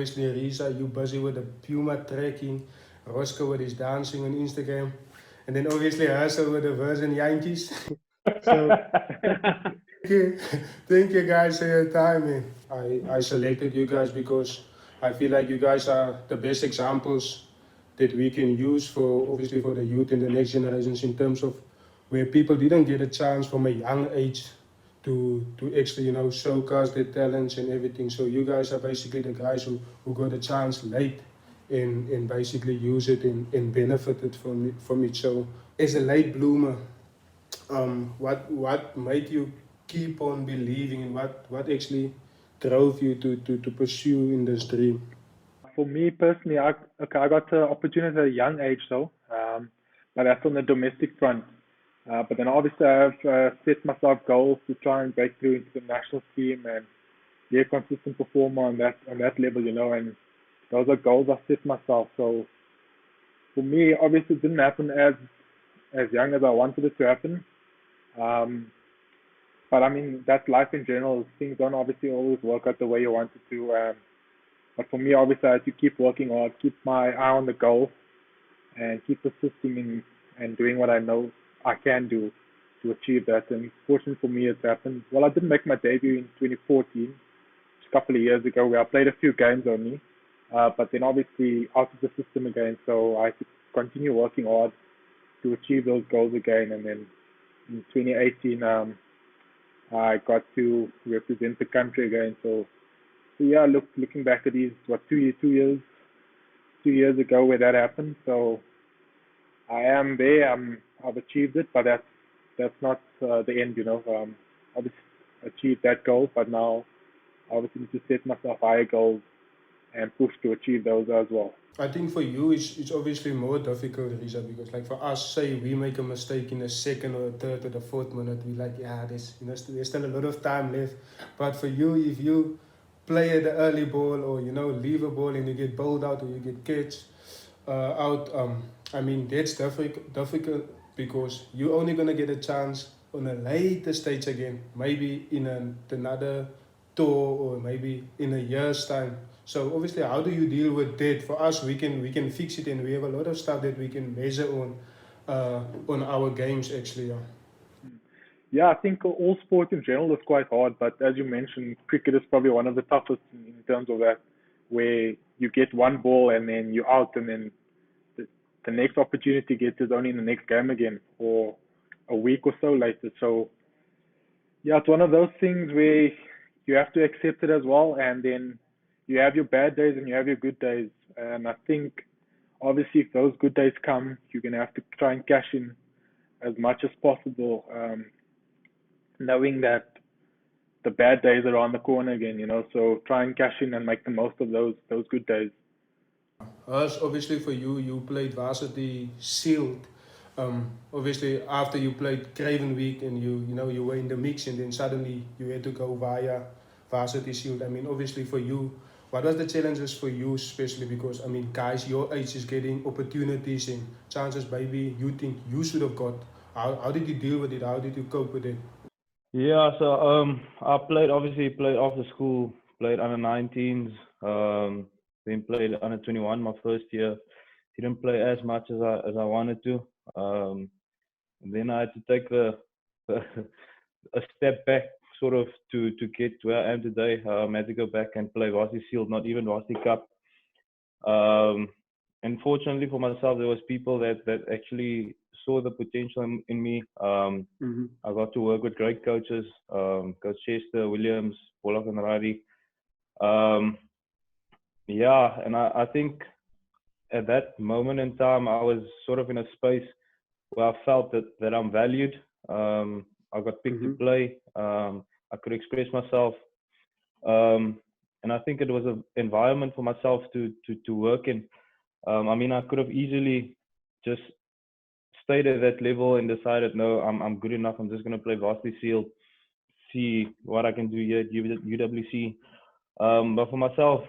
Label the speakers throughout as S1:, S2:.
S1: obviously Risa, you busy with the Puma trekking, Roscoe with his dancing on Instagram, and then obviously Hassel with the Virgin Yankees. So thank you, thank you guys for your time. Man. I selected you guys because I feel like you guys are the best examples that we can use for obviously for the youth and the next generations in terms of where people didn't get a chance from a young age to actually showcase their talents and everything. So you guys are basically the guys who got a chance late and basically use it and benefited from it. So as a late bloomer, what made you keep on believing and what actually drove you to pursue in this dream?
S2: For me personally, I got the opportunity at a young age though, but that's on the domestic front. But then obviously I've set myself goals to try and break through into the national team and be a consistent performer on that level, and those are goals I set myself. So for me, obviously it didn't happen as young as I wanted it to happen. Um, but I mean that's life in general. Things don't obviously always work out the way you want it to. But for me, obviously, I had to keep working hard, keep my eye on the goal, and keep persisting and doing what I know I can do to achieve that. And fortunately for me, it's happened. Well, I didn't make my debut in 2014, a couple of years ago, where I played a few games only. But then obviously out of the system again, so I had to continue working hard to achieve those goals again. And then in 2018, I got to represent the country again. So yeah, looking back at these, what, 2 years ago where that happened. So I am there. I've achieved it, but that's not the end. I've achieved that goal, but now I obviously need to set myself higher goals and push to achieve those as well.
S1: I think for you it's obviously more difficult, Risa, because like for us, say we make a mistake in the second or the third or the fourth minute, we like, yeah, there's still a lot of time left. But for you, if you play at the early ball or leave a ball and you get bowled out or you get catch out, I mean that's difficult because you're only gonna get a chance on a later stage again, maybe in another tour or maybe in a year's time. So obviously, how do you deal with that? For us, we can fix it, and we have a lot of stuff that we can measure on our games actually. Yeah.
S2: Yeah, I think all sports in general is quite hard, but as you mentioned, cricket is probably one of the toughest in terms of that, where you get one ball and then you're out, and then the, the next opportunity gets is only in the next game again, or a week or so later. So yeah, it's one of those things where you have to accept it as well, and then you have your bad days and you have your good days. And I think obviously if those good days come, you're gonna have to try and cash in as much as possible, knowing that the bad days are around the corner again. So try and cash in and make the most of those good days.
S1: Us, obviously, for you, you played varsity Shield. Obviously, after you played Craven Week and you were in the mix, and then suddenly you had to go via varsity Shield. I mean, obviously, for you, what was the challenges for you, especially because I mean, guys your age is getting opportunities and chances maybe you think you should have got. How did you deal with it? How did you cope with it?
S3: Yeah, so I played after school, played under 19s, then played under 21 my first year. Didn't play as much as I wanted to. Um, and then I had to take a step back sort of to get to where I am today. I had to go back and play Varsity Shield, not even Varsity Cup. Um, and fortunately for myself, there was people that actually saw the potential in me. I got to work with great coaches, Coach Chester, Williams, Pollock and Rari. Um, yeah, and I think at that moment in time, I was sort of in a space where I felt that I'm valued. I got picked to play. I could express myself. And I think it was an environment for myself to work in. I mean, I could have easily just stayed at that level and decided, no, I'm good enough. I'm just going to play Varsity Shield, see what I can do here at UWC. But for myself,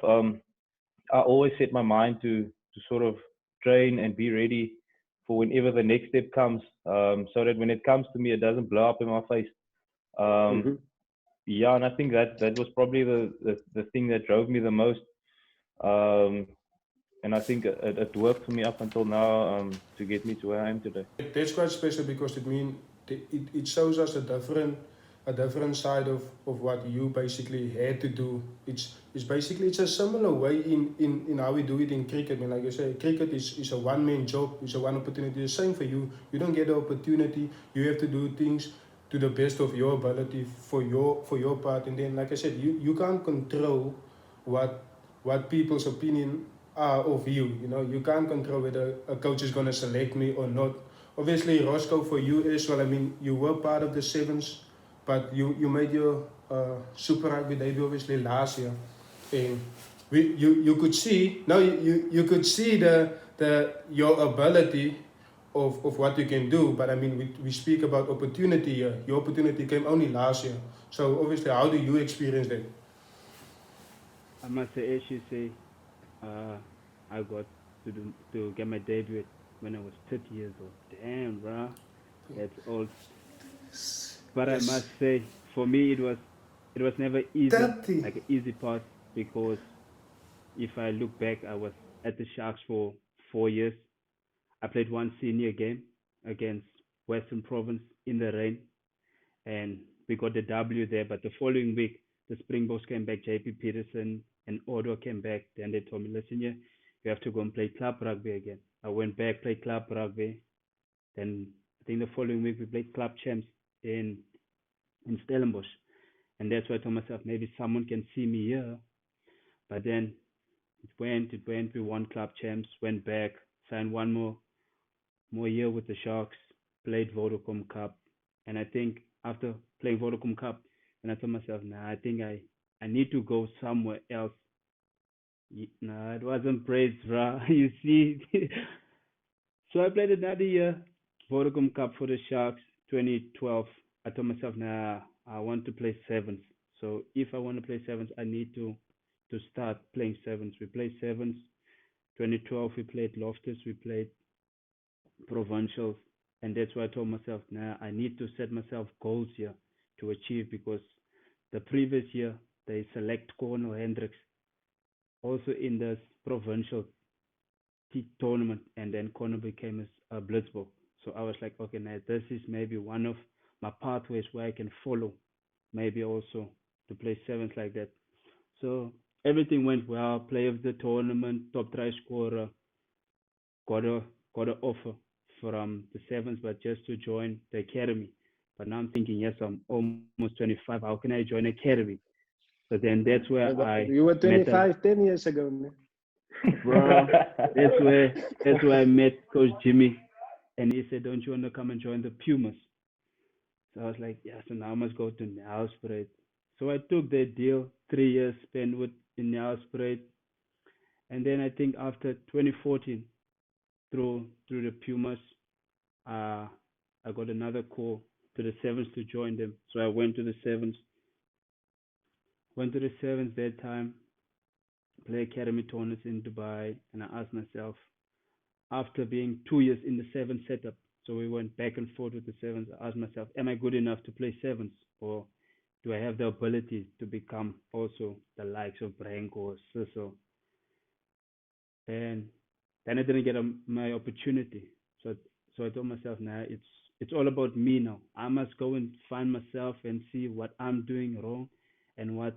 S3: I always set my mind to sort of train and be ready for whenever the next step comes, so that when it comes to me, it doesn't blow up in my face. Yeah, and I think that was probably the thing that drove me the most. And I think it worked for me up until now to get me to where I am today.
S1: That's quite special because it shows us a different side of what you basically had to do. It's a similar way in how we do it in cricket. I mean, like I say, cricket is a one-man job. It's a one opportunity. The same for you. You don't get the opportunity. You have to do things to the best of your ability for your part. And then, like I said, you can't control what people's opinion are of you. You know, you can't control whether a coach is gonna select me or not. Obviously, Roscoe, for you as well. I mean, you were part of the sevens, but you made your Super Rugby debut obviously last year, and you could see now you could see the your ability of what you can do. But I mean, we speak about opportunity here. Your opportunity came only last year. So obviously, how do you experience that?
S4: I must say, as you say, I got to get my debut when I was 30 years old. Damn, bro, that's old. But I must say, for me, it was never easy,
S1: 30.
S4: like an easy path, because if I look back, I was at the Sharks for 4 years. I played one senior game against Western Province in the rain, and we got the W there. But the following week, the Springboks came back, JP Peterson and Odo came back. Then they told me, listen, yeah, you have to go and play club rugby again. I went back, played club rugby. Then I think the following week we played club champs in Stellenbosch. And that's why I told myself, maybe someone can see me here. But then it went, we won club champs, went back, signed one more year with the Sharks, played Vodacom Cup. And I think after playing Vodacom Cup, and I told myself, nah, I think I need to go somewhere else. Nah, it wasn't praised, bro. You see. So I played another year, Vodacom Cup for the Sharks, 2012. I told myself, nah, I want to play sevens. So if I want to play sevens, I need to start playing sevens. We played sevens. 2012, we played Loftus, we played provincials, and that's why I told myself, nah, I need to set myself goals here to achieve, because the previous year they select Cornel Hendricks also in this provincial tournament, and then Cornel became a Blitzball. So I was like, okay, now this is maybe one of my pathways where I can follow, maybe also to play sevens like that. So everything went well. Player of the tournament, top try scorer, got a got an offer from the sevens, but just to join the academy. But now I'm thinking, yes, I'm almost 25. How can I join academy? So then that's where
S1: You were
S4: met
S1: 25 10 years ago, man.
S4: bro. That's where I met Coach Jimmy, and he said, "Don't you want to come and join the Pumas?" So I was like, "Yeah." So now I must go to Nelspruit. So I took that deal. 3 years spent with in Nelspruit, and then I think after 2014, through the Pumas, I got another call to the sevens to join them. So I went to the sevens. Went to the sevens that time, play academy tournaments in Dubai, and I asked myself, after being 2 years in the seven setup, so we went back and forth with the sevens, I asked myself, am I good enough to play sevens, or do I have the ability to become also the likes of Branko or Sissel? And then I didn't get my opportunity. So I told myself, nah, it's all about me now. I must go and find myself and see what I'm doing wrong and what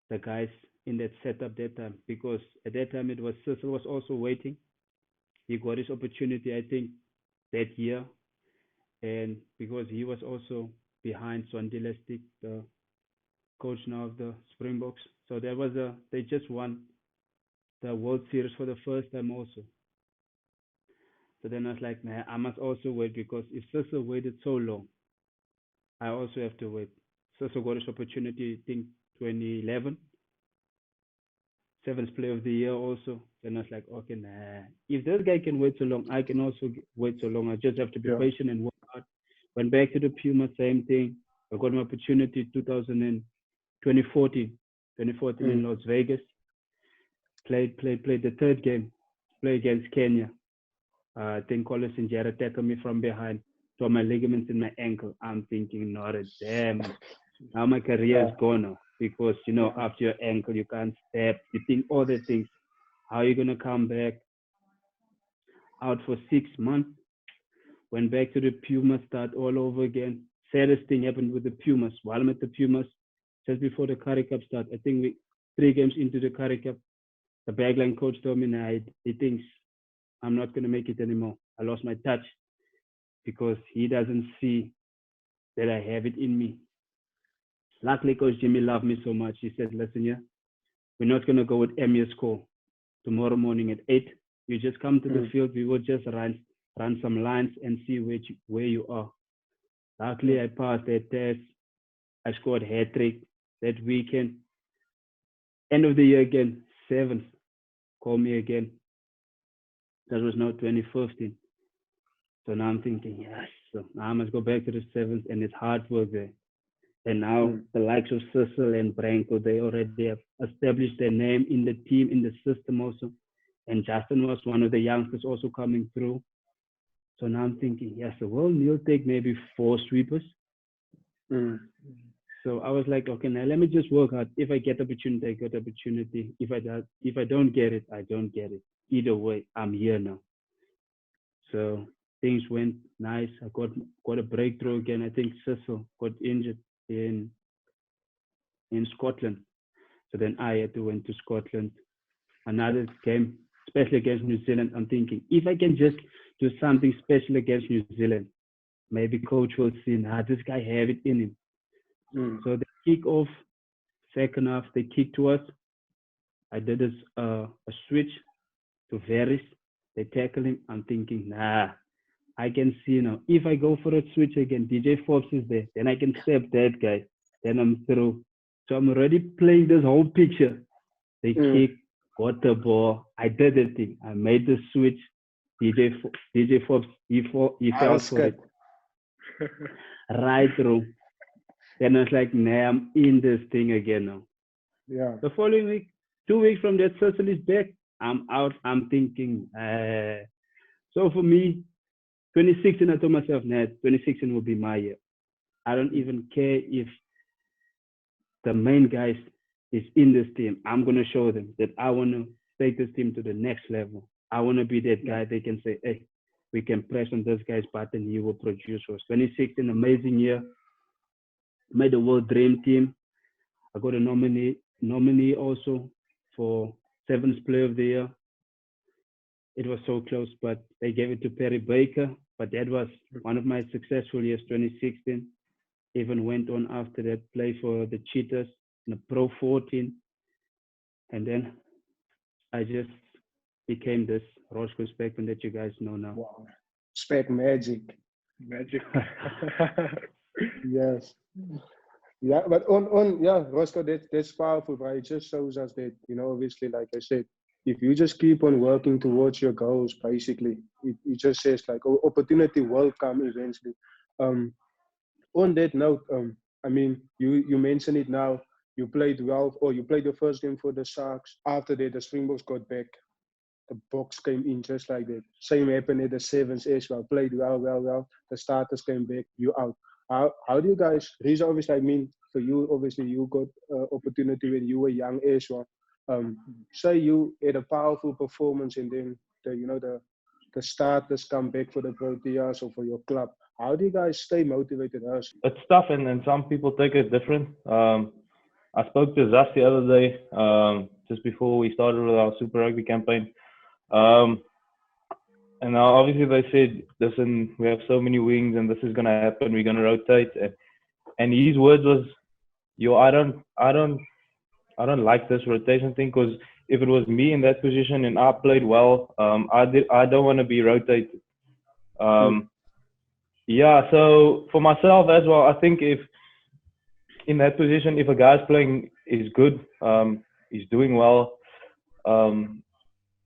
S4: the guys in that setup that time. Because at that time it was Sissel was also waiting. He got his opportunity, I think, that year. And because he was also behind Swandile Stick, the coach now of the Springboks. So they just won the World Series for the first time also. So then I was like, nah, I must also wait, because if Sissel waited so long, I also have to wait. Sissel got his opportunity, I think 2011, seventh player of the year also. Then I was like, okay, nah, if this guy can wait so long, I can also wait so long. I just have to be patient and work hard. Went back to the Puma, same thing. I got my opportunity 2014 in Las Vegas. Played the third game, play against Kenya. I think Collins and Jared tackled me from behind, tore my ligaments in my ankle. I'm thinking, not a damn. Now my career is gone now, because, after your ankle, you can't step. You think all the things. How are you gonna come back out for 6 months? Went back to the Pumas, start all over again. Saddest thing happened with the Pumas. While I'm at the Pumas, just before the Currie Cup start, I think we 3 games into the Currie Cup, the backline coach told me, nah, he thinks I'm not gonna make it anymore. I lost my touch because he doesn't see that I have it in me. Luckily, Coach Jimmy loved me so much. He said, listen, yeah, we're not going to go with Emir score tomorrow morning at 8. You just come to the field. We will just run some lines and see where you are. Luckily, I passed that test. I scored hat-trick that weekend. End of the year again, 7th. Call me again. That was now 2015. So now I'm thinking, yes. So now I must go back to the 7th, and it's hard work there. And now the likes of Cecil and Branko, they already have established their name in the team, in the system also. And Justin was one of the youngsters also coming through. So now I'm thinking, yes, so well, Neil take maybe 4 sweepers. So I was like, okay, now let me just work hard. If I get opportunity, I get opportunity. If I don't get it, I don't get it. Either way, I'm here now. So things went nice. I got a breakthrough again. I think Cecil got injured in Scotland. So then I had to went to Scotland. Another game, especially against New Zealand. I'm thinking, if I can just do something special against New Zealand, maybe coach will see, this guy have it in him. So they kick off, second half, they kick to us. I did a switch to Varys. They tackle him. I'm thinking, I can see now. If I go for a switch again, DJ Forbes is there. Then I can step that guy. Then I'm through. So I'm already playing this whole picture. They kick, got the ball. I did the thing. I made the switch. DJ Forbes, he fell for it. Right through. Then I was like, I'm in this thing again now.
S1: Yeah.
S4: The following week, 2 weeks from that, Cecil is back. I'm out. I'm thinking. So for me, 2016, I told myself, 2016 will be my year. I don't even care if the main guys is in this team. I'm going to show them that I want to take this team to the next level. I want to be that guy they can say, hey, we can press on this guy's button. He will produce for us. 2016, amazing year. Made the World Dream Team. I got a nominee also for 7th Player of the Year. It was so close, but they gave it to Perry Baker. But that was one of my successful years, 2016. Even went on after that, play for the Cheetahs in the Pro 14. And then I just became this Roscoe Speckman that you guys know now.
S1: Wow. Spec magic.
S2: Magic.
S1: Yes. Yeah, but Roscoe, that's powerful, right? It just shows us that, obviously, like I said, if you just keep on working towards your goals, basically, it just says like opportunity will come eventually. On that note, I mean, you mentioned it now. You played well, or you played the first game for the Sharks. After that, the Springboks got back. The Boks came in just like that. Same happened at the Sevens as well. Played well. The starters came back. You out. How do you guys? Reza, obviously, I mean, for you, obviously, you got opportunity when you were young as well. Say you had a powerful performance, and then the starters come back for the Proteas or for your club. How do you guys stay motivated?
S3: It's tough, and some people take it different. I spoke to Zas the other day, just before we started with our Super Rugby campaign. And now obviously they said, listen, we have so many wings and this is going to happen. We're going to rotate. And his words was, I don't like this rotation thing, because if it was me in that position and I played well, I don't want to be rotated. Yeah, so for myself as well, I think if in that position, if a guy's playing is good, he's doing well,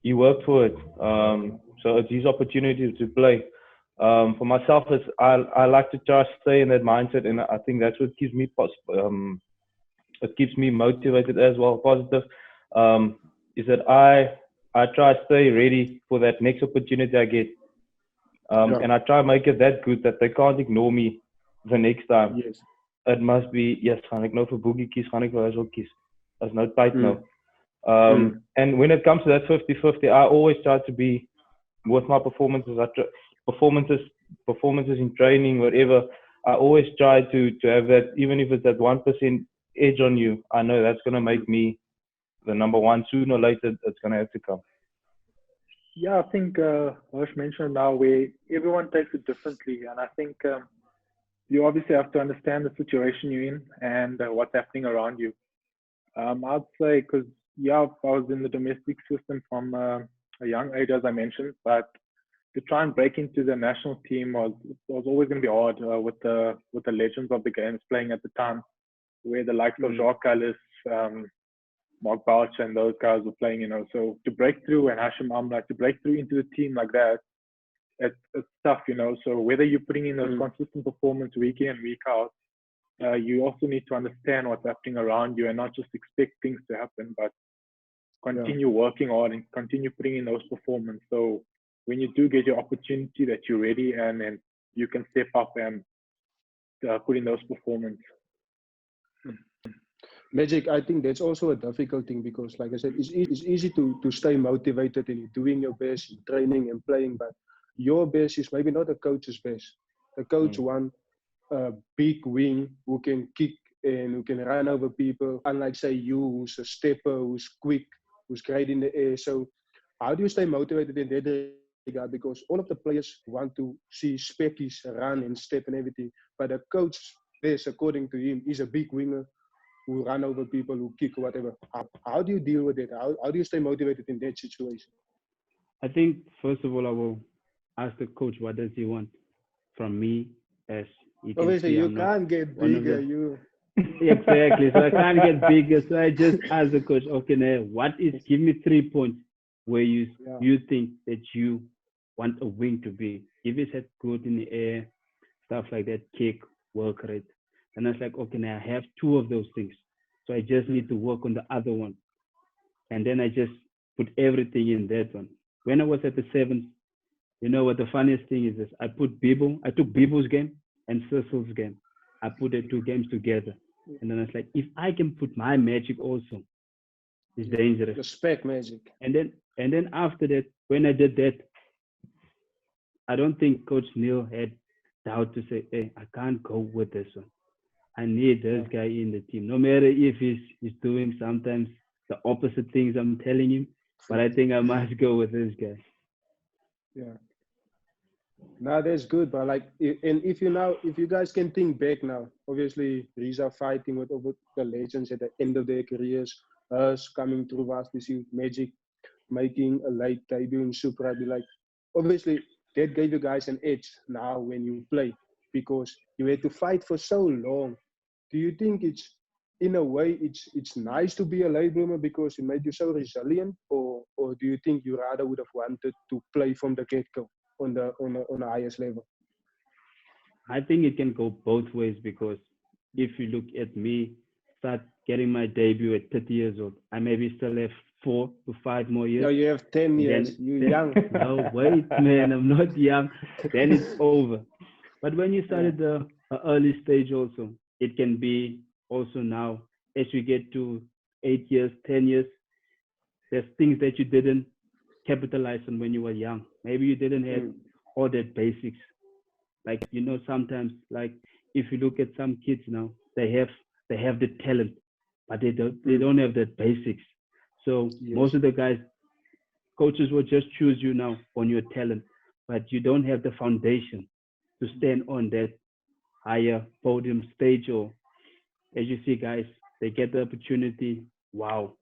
S3: he worked for it. So it's his opportunity to play. For myself, I like to try to stay in that mindset, and I think that's what keeps me it keeps me motivated as well, positive. Is that I try to stay ready for that next opportunity I get. And I try to make it that good that they can't ignore me the next time.
S1: Yes.
S3: It must be, yes, gaan ek nou vir Boogie kies, gaan ek wel as wel kies. As nou tyd nou. And when it comes to that 50-50, I always try to be with my performances. Performances in training, whatever. I always try to have that, even if it's that 1% edge on you. I know that's gonna make me the number one. Sooner or later, it's gonna have to come.
S2: Yeah, I think Harsh mentioned now where everyone takes it differently, and I think you obviously have to understand the situation you're in and what's happening around you. I'd say because yeah, I was in the domestic system from a young age, as I mentioned, but to try and break into the national team was always going to be hard with the legends of the games playing at the time, where the likes of Jacques Ellis, Mark Bouch, and those guys were playing. So to break through, and Hashim Amla, to break through into the team like that, it's tough. So whether you're putting in those consistent performance week in and week out, you also need to understand what's happening around you and not just expect things to happen, but continue working hard and continue putting in those performances. So when you do get your opportunity, that you're ready and then you can step up and put in those performances.
S1: Magic, I think that's also a difficult thing because, like I said, it's easy to stay motivated and doing your best, in training and playing, but your best is maybe not the coach's best. The coach wants a big wing who can kick and who can run over people, unlike, say, you, who's a stepper, who's quick, who's great in the air. So how do you stay motivated in that regard? Because all of the players want to see Speckies run and step and everything, but the coach best, according to him, is a big winger who run over people, who kick, whatever. How do you deal with it? How do you stay motivated in that situation?
S4: I think, first of all, I will ask the coach, what does he want from me? As you can
S1: Obviously,
S4: see,
S1: you
S4: I'm not
S1: can't get
S4: one of
S1: bigger.
S4: the...
S1: You
S4: Exactly. So I can't get bigger. So I just ask the coach, okay, now, give me 3 points where you think that you want a wing to be. If it's at good in the air, stuff like that, kick, work rate. And I was like, okay, now I have 2 of those things. So I just need to work on the other one. And then I just put everything in that one. When I was at the 7th, you know what the funniest thing is this? I took Bibo's game and Cecil's game. I put the 2 games together. And then I was like, if I can put my magic also, it's dangerous.
S1: Respect magic.
S4: And then after that, when I did that, I don't think Coach Neil had doubt to say, hey, I can't go with this one. I need this guy in the team. No matter if he's doing sometimes the opposite things I'm telling him, but I think I must go with this guy.
S1: Yeah. Now that's good, but like, and if you guys can think back now, obviously Riza fighting with the legends at the end of their careers, us coming through VSBC, Magic making a late debut in Super Rugby, like obviously that gave you guys an edge now when you play because you had to fight for so long. Do you think it's in a way it's nice to be a late bloomer because it made you so resilient, or do you think you rather would have wanted to play from the get-go on the highest level?
S4: I think it can go both ways because if you look at me, start getting my debut at 30 years old, I maybe still have 4 to 5 more years.
S1: No, you have 10 years. You're young.
S4: No, wait, man, I'm not young. Then it's over. But when you started the early stage also, it can be also now, as we get to 8 years, 10 years, there's things that you didn't capitalize on when you were young. Maybe you didn't have all that basics. Like, sometimes, like, if you look at some kids now, they have the talent, but they don't have the basics. So most of the guys, coaches will just choose you now on your talent, but you don't have the foundation to stand on that higher podium stage. Or as you see, guys, they get the opportunity, wow,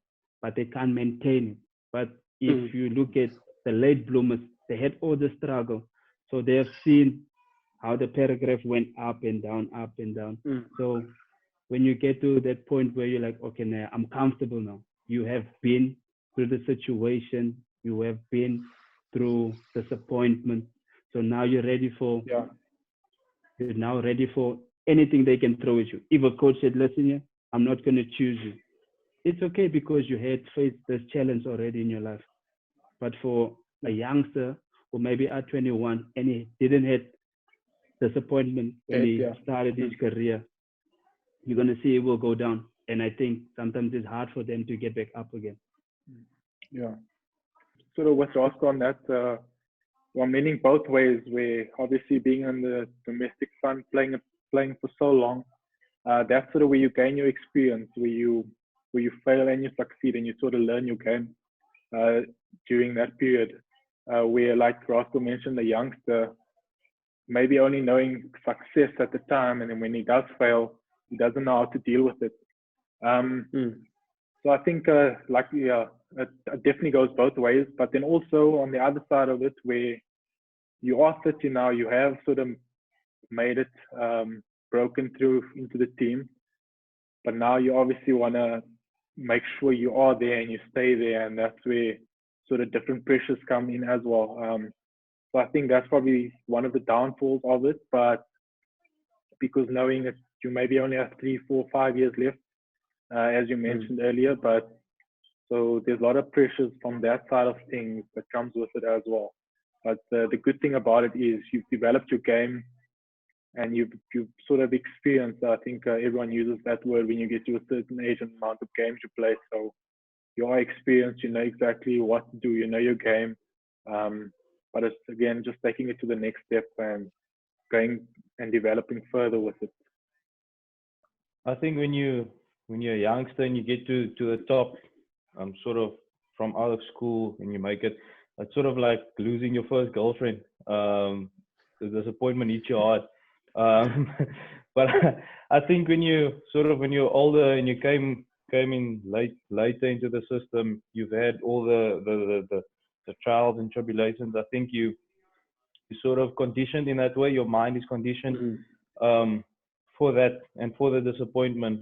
S4: but they can't maintain it. But if you look at the late bloomers, they had all the struggle. So they have seen how the paragraph went up and down, up and down. So when you get to that point where you're like, okay, now I'm comfortable now. You have been through the situation. You have been through disappointment. So now you're ready for anything they can throw at you. If a coach said, listen here, I'm not going to choose you. It's okay because you had faced this challenge already in your life. But for a youngster who maybe at 21 and he didn't have disappointment when he started his career, you're going to see it will go down. And I think sometimes it's hard for them to get back up again.
S2: Yeah. Sort of with Roscoe on that, well, meaning both ways, where obviously being on the domestic front, playing for so long, that's sort of where you gain your experience, where you fail and you succeed, and you sort of learn your game during that period. Where, like Roscoe mentioned, the youngster maybe only knowing success at the time, and then when he does fail, he doesn't know how to deal with it. So I think, it definitely goes both ways. But then also on the other side of it, where you are 30 now, you have sort of made it, broken through into the team, but now you obviously want to make sure you are there and you stay there, and that's where sort of different pressures come in as well. So I think that's probably one of the downfalls of it, but because knowing that you maybe only have 3, 4, 5 years left, as you mentioned earlier, but so there's a lot of pressures from that side of things that comes with it as well. But the good thing about it is you've developed your game, and you've sort of experienced. I think everyone uses that word when you get to a certain age and amount of games you play. So you are experienced, you know exactly what to do, you know your game. But it's again just taking it to the next step and going and developing further with it.
S3: I think when you're a youngster and you get to the top, sort of from out of school and you make it, it's sort of like losing your first girlfriend. The disappointment eats your heart. But I think when you're older and you came in later into the system, you've had all the trials and tribulations. I think you sort of conditioned in that way. Your mind is conditioned for that and for the disappointment.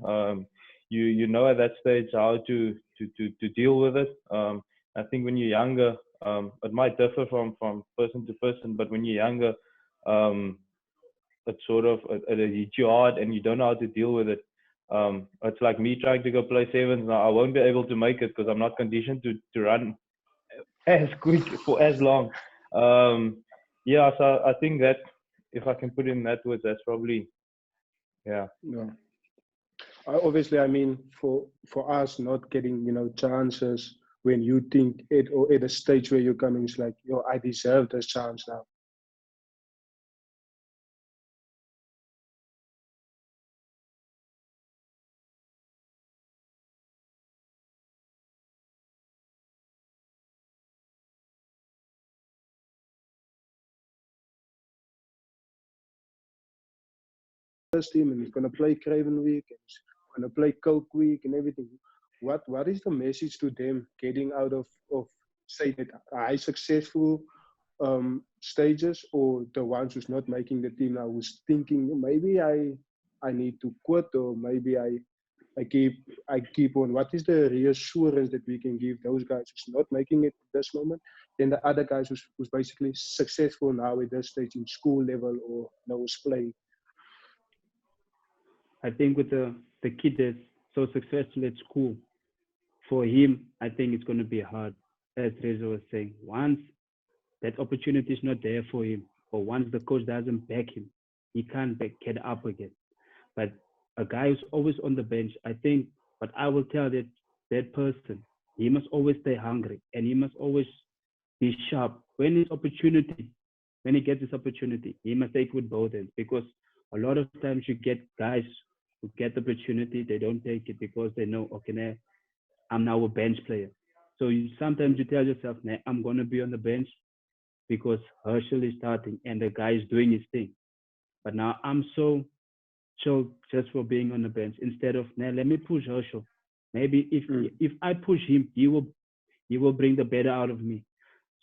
S3: You know at that stage how to deal with it. I think when you're younger, it might differ from person to person, but when you're younger, it's sort of it hits you hard and you don't know how to deal with it. It's like me trying to go play sevens now. I won't be able to make it because I'm not conditioned to run as quick for as long. Yeah, so I think that if I can put it in that words, that's probably
S1: Yeah. Obviously, I mean, for us not getting, chances when you think it, or at a stage where you're coming, it's like, I deserve this chance now. First team, and he's going to play Craven Week, and he's going to play Coke Week and everything. What is the message to them getting out of say that high successful stages, or the ones who's not making the team now, who's thinking maybe I need to quit, or maybe I keep on? What is the reassurance that we can give those guys who's not making it at this moment, then the other guys who's basically successful now at this stage in school level or who's playing?
S4: I think with the kid that's so successful at school, for him, I think it's going to be hard. As Reza was saying, once that opportunity is not there for him, or once the coach doesn't back him, he can't get up again. But a guy who's always on the bench, I think, but I will tell that person, he must always stay hungry and he must always be sharp. When he gets this opportunity, he must take it with both hands, because a lot of times you get guys who get the opportunity, they don't take it because they know, okay, I'm now a bench player. So sometimes you tell yourself, nah, I'm going to be on the bench because Herschel is starting and the guy is doing his thing. But now I'm so choked just for being on the bench, instead of, nah, let me push Herschel. Maybe if I push him, he will bring the better out of me.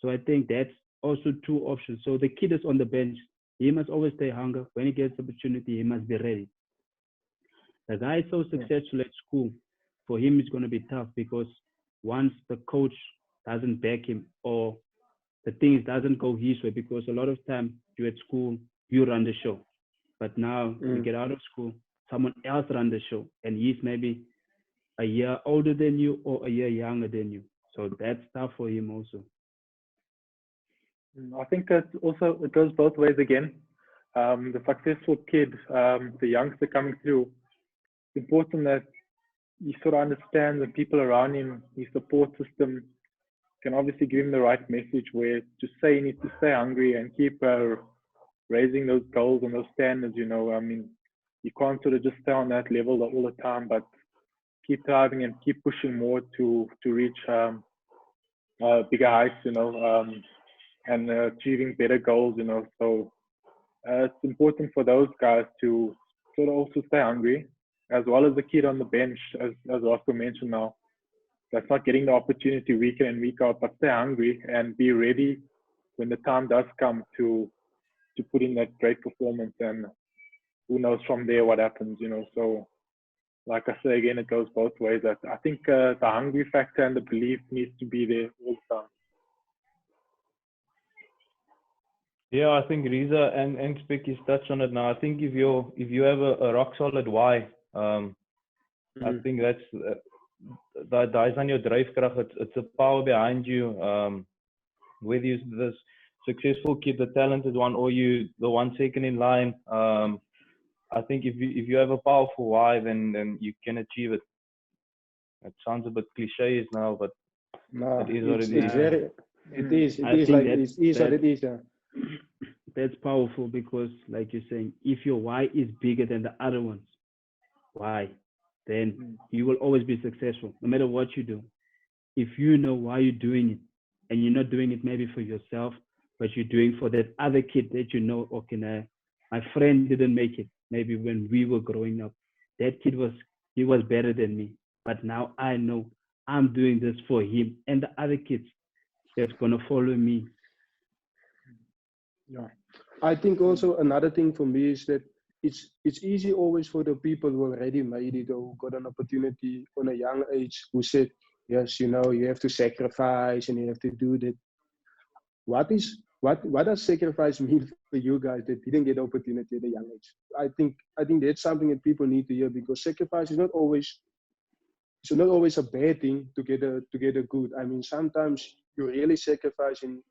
S4: So I think that's also two options. So the kid is on the bench, he must always stay hungry. When he gets the opportunity, he must be ready. The guy is so successful at school, for him it's going to be tough, because once the coach doesn't back him, or the things doesn't go his way, because a lot of time you at school, you run the show. But now you get out of school, someone else run the show, and he's maybe a year older than you or a year younger than you. So that's tough for him also.
S2: I think that also it goes both ways again. The successful kid, the youngster coming through, it's important that you sort of understand the people around him, his support system, can obviously give him the right message where to say he needs to stay hungry and keep raising those goals and those standards. I mean, you can't sort of just stay on that level all the time, but keep driving and keep pushing more to reach bigger heights, and achieving better goals. So it's important for those guys to sort of also stay hungry, as well as the kid on the bench, as Roscoe mentioned now, that's not getting the opportunity week in and week out, but stay hungry and be ready when the time does come to put in that great performance. And who knows from there what happens. So like I say again, it goes both ways. I think the hungry factor and the belief needs to be there all the time.
S3: Yeah, I think Riza and Spicky's touched on it now. I think if you have a rock solid why, I think that's is on your dryfkrag. It's a power behind you. Whether you're this successful kid, the talented one, or you the one second in line. I think if you have a powerful why, then you can achieve it. It sounds a bit cliché now, but
S1: No,
S3: it is what it
S1: it's
S3: is.
S1: very, it is
S4: I
S1: like
S4: think
S1: it is what it is. Yeah.
S4: That's powerful because, like you're saying, if your why is bigger than the other ones, why? Then you will always be successful, no matter what you do. If you know why you're doing it, and you're not doing it maybe for yourself, but you're doing for that other kid that okay, my friend didn't make it. Maybe when we were growing up, that kid was better than me. But now I know I'm doing this for him and the other kids that's gonna follow me.
S1: Yeah. I think also another thing for me is that it's easy always for the people who already made it or who got an opportunity on a young age who said, yes, you have to sacrifice and you have to do that. What does sacrifice mean for you guys that didn't get opportunity at a young age? I think that's something that people need to hear, because sacrifice is not always a bad thing to get a good. I mean, sometimes you really sacrifice and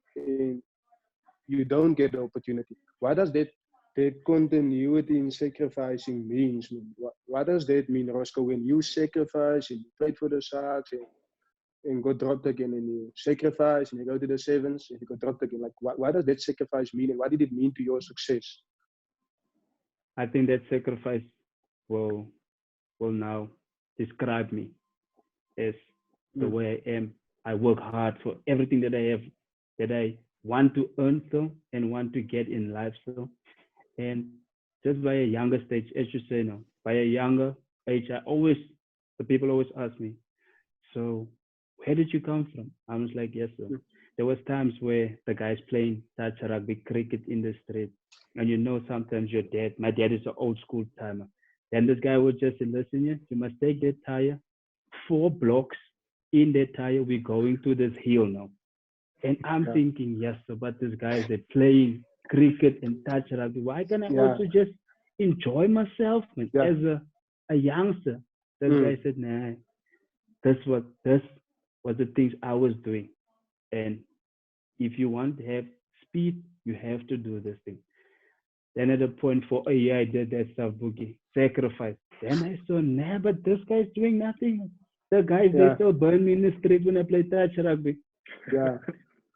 S1: you don't get the opportunity. What does that continuity in sacrificing means? What does that mean, Roscoe, when you sacrifice and you played for the Sharks and got dropped again, and you sacrifice and you go to the Sevens and you got dropped again? Like, what does that sacrifice mean, and what did it mean to your success?
S4: I think that sacrifice will now describe me as the way I am. I work hard for everything that I have, that I want to earn so and want to get in life so. And just by a younger stage, as you say now, by a younger age, the people always ask me, so where did you come from? I was like, yes, sir. There was times where the guys playing touch rugby, cricket in the street, and sometimes my dad is an old school timer. Then this guy would just say, listen, you must take that tire, 4 blocks in that tire, we're going to this hill now. And I'm thinking, yes, sir, but these guys, they're playing cricket and touch rugby. Why can't I also just enjoy myself, man? As a youngster? That guy said, nah, this was the things I was doing. And if you want to have speed, you have to do this thing. Then at the point for a year, I did that stuff, Boogie, sacrifice. Then I saw, nah, but this guy's doing nothing. The guys, they still burn me in the street when I play touch rugby.
S1: Yeah.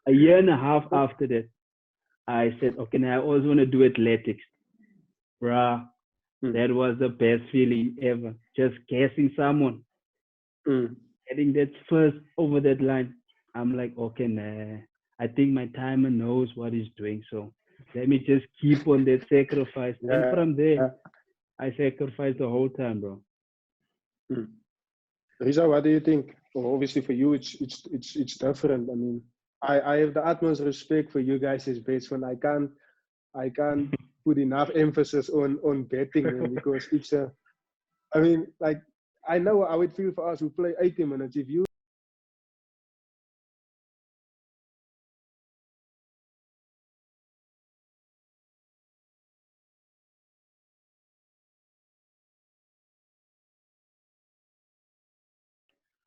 S4: A year and a half after that, I said, okay, now I always want to do athletics. Bruh, that was the best feeling ever. Just guessing someone, getting that first over that line. I'm like, okay, nah, I think my timer knows what he's doing. So let me just keep on that sacrifice. And from there, I sacrificed the whole time, bro.
S1: Riza, what do you think? Well, obviously for you, it's different. I mean, I have the utmost respect for you guys as batsmen. I can't put enough emphasis on betting, because it's I mean, like, I know how it feels for us who play 80 minutes. If you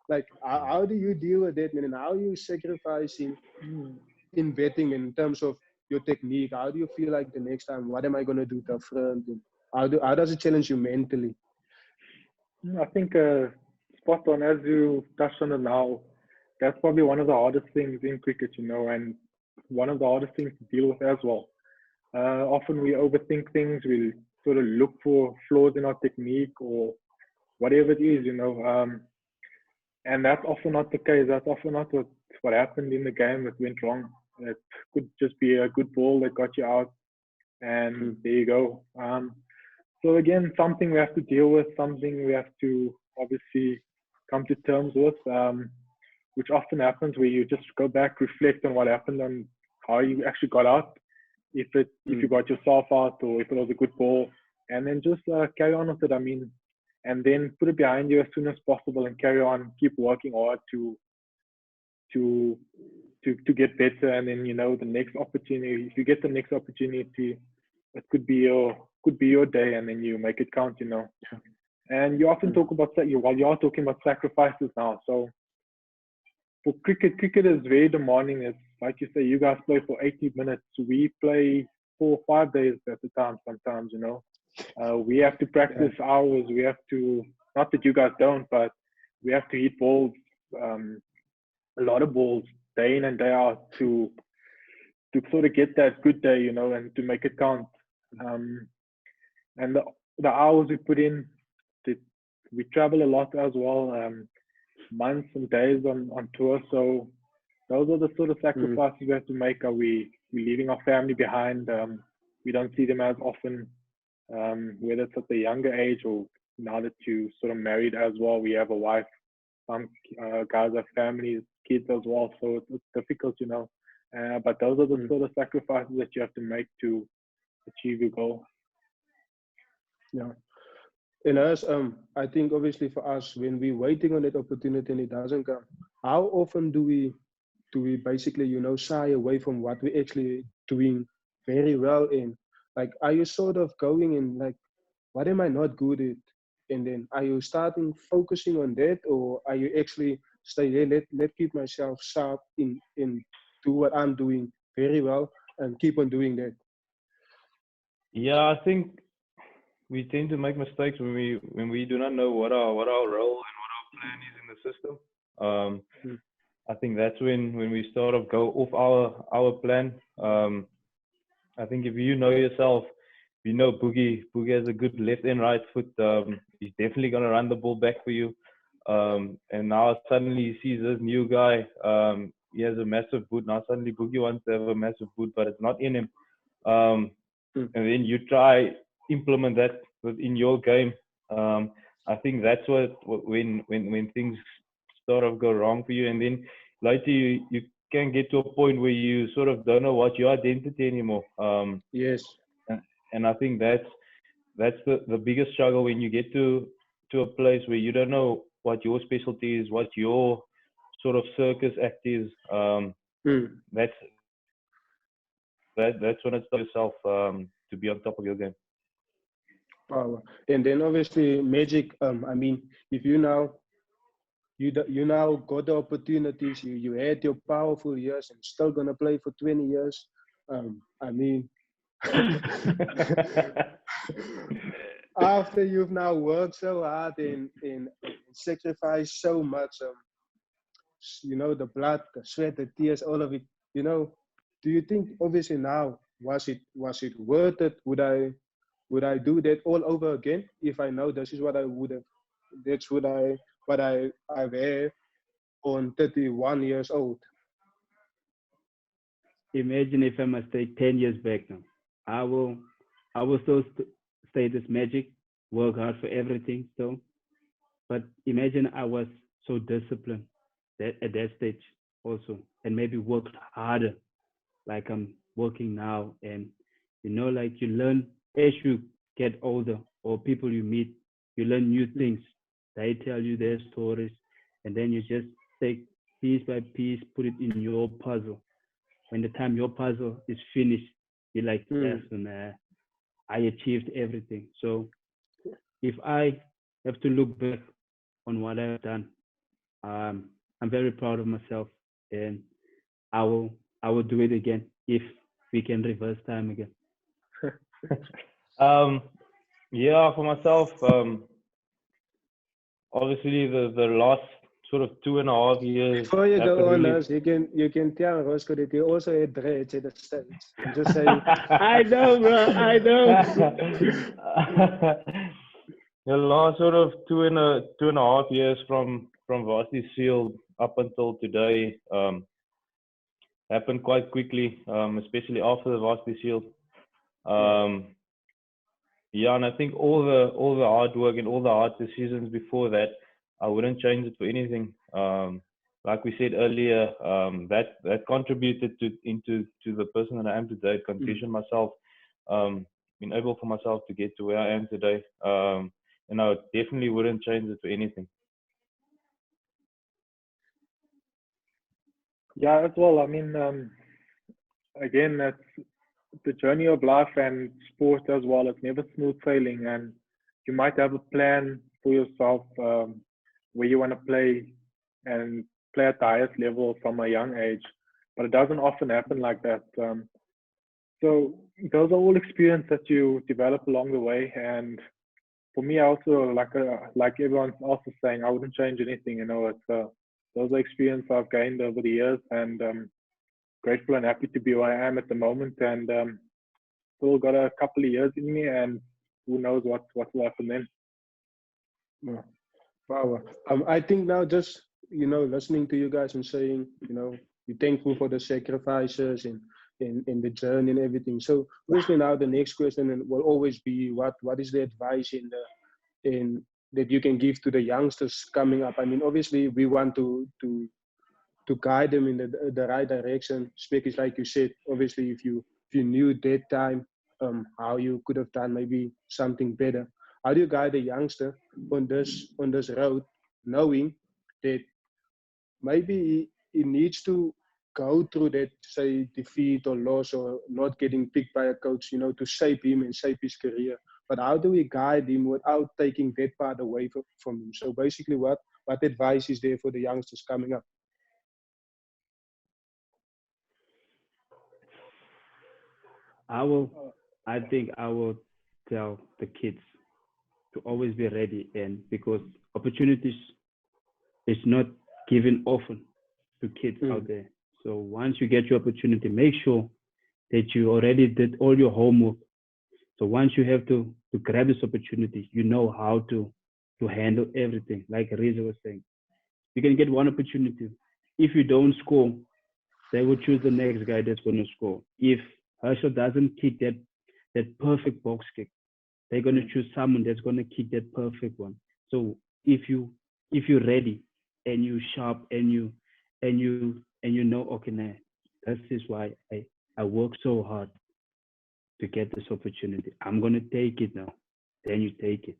S1: like, how do you deal with that, man? And how are you sacrificing in betting in terms of your technique? How do you feel like the next time? What am I going to do different? And how does it challenge you mentally?
S2: I think spot on, as you touched on it now. that's probably one of the hardest things in cricket, and one of the hardest things to deal with as well. Often we overthink things, we sort of look for flaws in our technique or whatever it is, and that's often not the case. That's often not what happened in the game that went wrong. It could just be a good ball that got you out, and there you go. So again, something we have to deal with, something we have to obviously come to terms with, which often happens where you just go back, reflect on what happened and how you actually got out, if you got yourself out or if it was a good ball, and then just carry on with it. I mean, and then put it behind you as soon as possible and carry on, keep working hard to get better. And then the next opportunity, if you get the next opportunity, it could be your day, and then you make it count. And you often talk about that. While you are talking about sacrifices now, so for cricket is very demanding. It's like you say, you guys play for 80 minutes. We play 4 or 5 days at a time sometimes. We have to practice hours. We have to, not that you guys don't, but we have to hit balls, a lot of balls, day in and day out to sort of get that good day, and to make it count. And the hours we put in, we travel a lot as well, months and days on tour. So those are the sort of sacrifices we have to make. Are we leaving our family behind? We don't see them as often, whether it's at the younger age or now that you sort of married as well. We have a wife. Some guys have families, kids as well. So it's difficult, but those are the sort of sacrifices that you have to make to achieve your goal.
S1: Yeah. And us, I think obviously for us, when we're waiting on that opportunity and it doesn't come, how often do we basically, shy away from what we're actually doing very well in? Like, are you sort of going in like, what am I not good at? And then are you starting focusing on that, or are you actually stay there, let keep myself sharp in do what I'm doing very well and keep on doing that?
S3: Yeah, I think we tend to make mistakes when we do not know what our role and what our plan is in the system. I think that's when we sort of go off our plan. I think if you know yourself, Boogie has a good left and right foot. He's definitely gonna run the ball back for you. And now suddenly he sees this new guy. He has a massive boot. Now suddenly Boogie wants to have a massive boot, but it's not in him. And then you try implement that within your game. I think that's when things sort of go wrong for you, and then later you can get to a point where you sort of don't know what your identity anymore.
S1: Yes.
S3: And I think that's the biggest struggle when you get to a place where you don't know what your specialty is, what your sort of circus act is. That's when it's yourself to be on top of your game.
S1: Power. And then obviously Magic, I mean, if you now got the opportunities, you had your powerful years and still gonna play for 20 years. I mean, after you've now worked so hard and sacrificed so much, the blood, the sweat, the tears, all of it, do you think obviously now was it worth it? Would I do that all over again if I know this is what I would have? That's what I've had on 31 years old.
S4: Imagine if I must take 10 years back now. I will still stay this Magic, work hard for everything still. But imagine I was so disciplined at that stage also, and maybe worked harder like I'm working now. And like you learn as you get older, or people you meet, you learn new things. They tell you their stories, and then you just take piece by piece, put it in your puzzle. When the time your puzzle is finished, you're like, yes, and I achieved everything. So if I have to look back on what I've done, I'm very proud of myself, and I will do it again if we can reverse time again.
S3: Yeah, for myself, obviously the last sort of 2.5 years.
S1: Before you go
S3: happened
S1: on,
S3: really-
S1: us, you can tell Roscoe that he also had dreads at the States. I'm just saying.
S4: I know, bro. I know.
S3: The last sort of 2.5 years from Varsity Shield up until today happened quite quickly, especially after the Varsity Shield. Yeah, and I think all the hard work and all the hard decisions before that, I wouldn't change it for anything. Like we said earlier, that contributed to the person that I am today. Conditioned myself, been able for myself to get to where I am today. And I definitely wouldn't change it for anything.
S2: Yeah, as well. I mean, again, that's the journey of life and sport as well. It's never smooth sailing, and you might have a plan for yourself where you want to play and play at the highest level from a young age, but it doesn't often happen like that. So those are all experiences that you develop along the way. And for me, I also like everyone's also saying, I wouldn't change anything. You know, it's those are experiences I've gained over the years, and grateful and happy to be where I am at the moment. And still got a couple of years in me, and who knows what will happen then.
S1: Yeah. Wow. I think now just, listening to you guys and saying, you're thankful for the sacrifices and in the journey and everything. So obviously now the next question will always be what is the advice in that you can give to the youngsters coming up? I mean, obviously we want to guide them in the right direction. Speakers, like you said, obviously if you knew that time how you could have done maybe something better. How do you guide a youngster on this road, knowing that maybe he needs to go through that, say, defeat or loss or not getting picked by a coach, to shape him and shape his career? But how do we guide him without taking that part away from him? So basically, what advice is there for the youngsters coming up?
S4: I think I will tell the kids to always be ready, and because opportunities is not given often to kids out there. So once you get your opportunity, make sure that you already did all your homework. So once you have to grab this opportunity, you know how to handle everything. Like Reza was saying, you can get one opportunity. If you don't score, they will choose the next guy that's going to score. If Herschel doesn't kick that perfect box kick, they're going to choose someone that's going to kick that perfect one. So if you're ready and you sharp and you know, okay, nah, this is why I work so hard to get this opportunity. I'm going to take it now. Then you take it.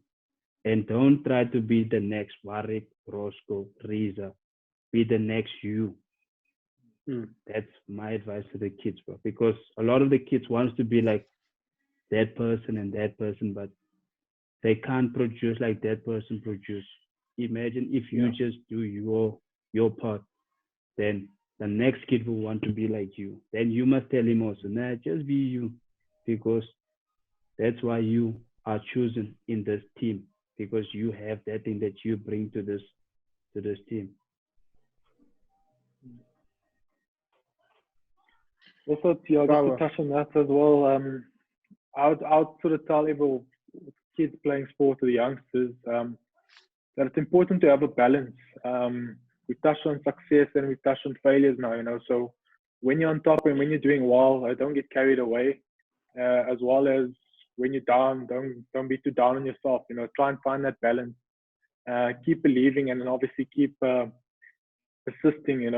S4: And don't try to be the next Warrick, Roscoe, Reza. Be the next you. That's my advice to the kids, bro. Because a lot of the kids wants to be like that person and that person, but they can't produce like that person produce. Imagine if you just do your part, then the next kid will want to be like you. Then you must tell him also, nah, just be you, because that's why you are chosen in this team, because you have that thing that you bring to this team.
S2: Also, just to touch on that as well, I would sort of tell every kids playing sport or the youngsters that it's important to have a balance. We touched on success and we touched on failures now, so when you're on top and when you're doing well, don't get carried away, as well as when you're down, don't be too down on yourself, try and find that balance, keep believing, and then obviously keep persisting,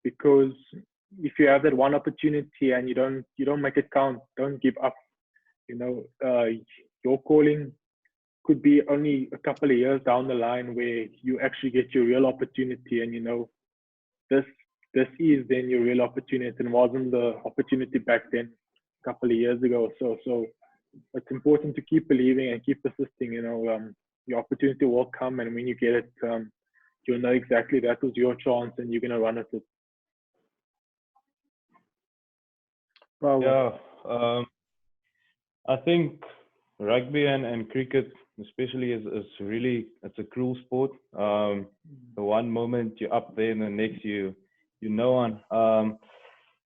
S2: because if you have that one opportunity and you don't make it count, don't give up. Your calling could be only a couple of years down the line where you actually get your real opportunity, and this is then your real opportunity and wasn't the opportunity back then a couple of years ago. So it's important to keep believing and keep persisting. Your opportunity will come, and when you get it, you'll know exactly that was your chance and you're gonna run with it.
S3: Yeah, I think rugby and cricket especially is really, it's a cruel sport. The one moment you're up there and the next you know one.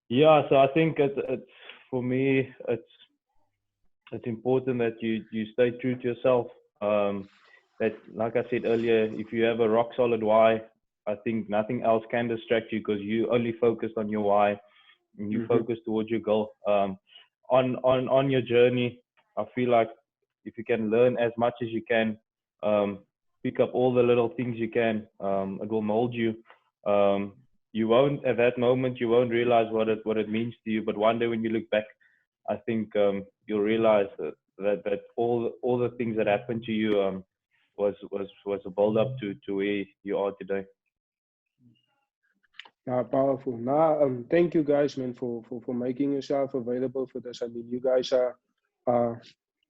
S3: Yeah, so I think it's for me it's important that you stay true to yourself. That, like I said earlier, if you have a rock solid why, I think nothing else can distract you because you only focused on your why and you focus towards your goal. On your journey, I feel like if you can learn as much as you can, pick up all the little things you can, it will mold you. You won't at that moment you won't realize what it means to you, but one day when you look back, I think you'll realize that all the things that happened to you was a build up to where you are today.
S1: Powerful. Thank you guys, man, for making yourself available for this. I mean, you guys are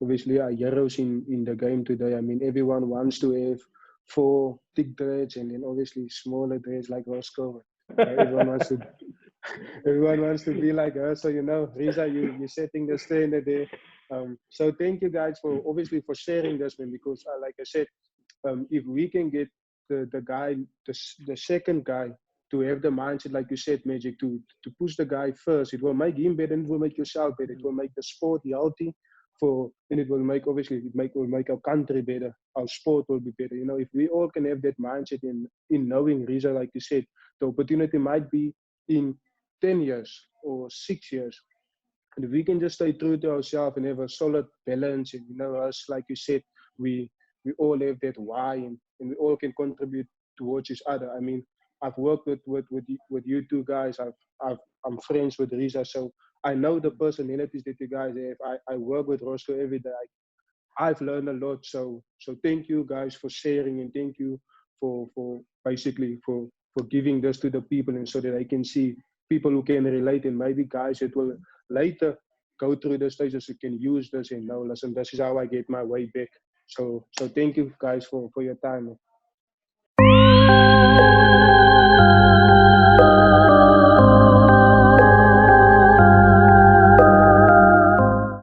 S1: obviously are heroes in the game today. I mean, everyone wants to have 4 thick dreads and then obviously smaller dreads like Roscoe. Everyone wants to everyone wants to be like her. So Riza, you're setting the standard there. So thank you guys for obviously for sharing this, man, because like I said, if we can get the guy, the second guy, to have the mindset, like you said, Magic, to push the guy first, it will make him better and it will make yourself better. It will make the sport healthy and it will make, obviously, will make our country better. Our sport will be better. If we all can have that mindset in knowing, Riza, like you said, the opportunity might be in 10 years or 6 years. And if we can just stay true to ourselves and have a solid balance, and us, like you said, we all have that why, and we all can contribute towards each other. I mean, I've worked with you two guys. I'm friends with Riza, so I know the personalities that you guys have. I work with Roscoe every day. I've learned a lot. So thank you guys for sharing, and thank you for basically for giving this to the people, and so that I can see people who can relate, and maybe guys that will later go through the stages who can use this and know, listen, this is how I get my way back. So thank you guys for your time.